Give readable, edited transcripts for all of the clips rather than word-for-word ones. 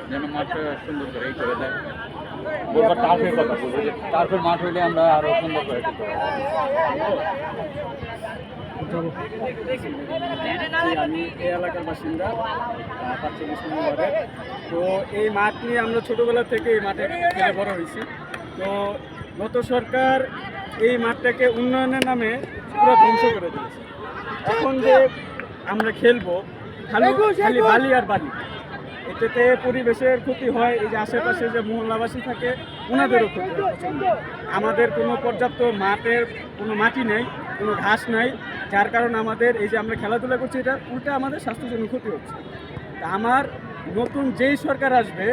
যেন মাঠটা সুন্দর করে এই করে দেয়। বলবার টার্ফের কথা বলবো, যে টার্ফের মাঠ হইলে আমরা আরো সুন্দর করে করতে পারবো। আমি এই এলাকার বাসিন্দা ৪৫ নম্বর ওয়ার্ডের। তো এই মাঠ নিয়ে আমরা ছোটোবেলা থেকে এই মাঠে খেলে বড় হয়েছি। তো গত সরকার এই মাঠটাকে উন্নয়নের নামে পুরো ধ্বংস করে দিয়েছে। এখন যে আমরা খেলবো খালি খালি বালি আর বালি, এটাতে পরিবেশের ক্ষতি হয়। এই যে আশেপাশে যে মহল্লাবাসী থাকে ওনাদেরও ক্ষতি হয় প্রচণ্ড। আমাদের কোনো পর্যাপ্ত মাঠের কোনো মাটি নেই, কোনো ঘাস নাই, যার কারণে আমাদের এই যে আমরা খেলাধুলা করছি এটা উল্টা আমাদের স্বাস্থ্যের জন্য ক্ষতি হচ্ছে। তা আমার নতুন যেই সরকার আসবে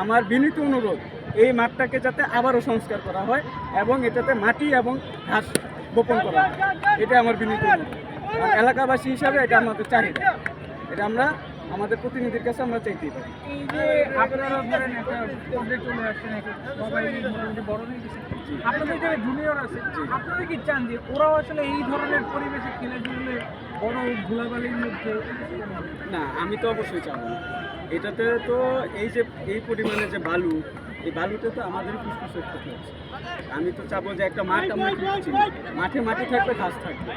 আমার বিনীত অনুরোধ এই মাঠটাকে যাতে আবারও সংস্কার করা হয় এবং এটাতে মাটি এবং ঘাস বপন করা হয়, এটা আমার বিনীত অনুরোধ। আর এলাকাবাসী হিসাবে এটা আমাদের চাহিদা, এটা আমরা আমাদের প্রতিনিধির কাছে আমরা চাইতেই পারি। এই যে আপনারা ধরেন একটা পর্যায়ে চলে আসছেন, সবাই মোটামুটি বড় হয়ে গেছে, আপনাদের যারা জুনিয়র আছে আপনারা কি চান যে ওরাও আসলে এই ধরনের পরিবেশে খেলাধুলে বড় ধুলাবালির মধ্যে? না, আমি তো অবশ্যই চাবো না। এটাতে তো এই যে এই পরিমাণে যে বালু, এই বালুতে তো আমাদের ফুসফুসের ক্ষতি হচ্ছে। আমি তো চাবো যে একটা মাঠ আমরা কিনছি, মাঠে মাটি থাকবে, ঘাস থাকবে।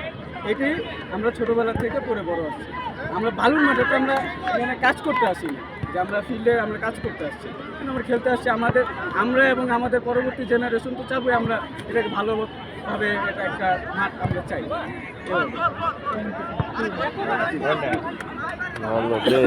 এটাই আমরা ছোটোবেলা থেকে পড়ে বড় আসছি। আমরা বালুর মাঠে তো আমরা এখানে কাজ করতে আসি না, যে আমরা ফিল্ডে আমরা কাজ করতে আসছি, কিন্তু আমরা খেলতে আসছি। আমরা এবং আমাদের পরবর্তী জেনারেশন তো চাবো আমরা এটাকে ভালোভাবে এটা একটা মাঠ আমরা চাই। ভালো বেশ।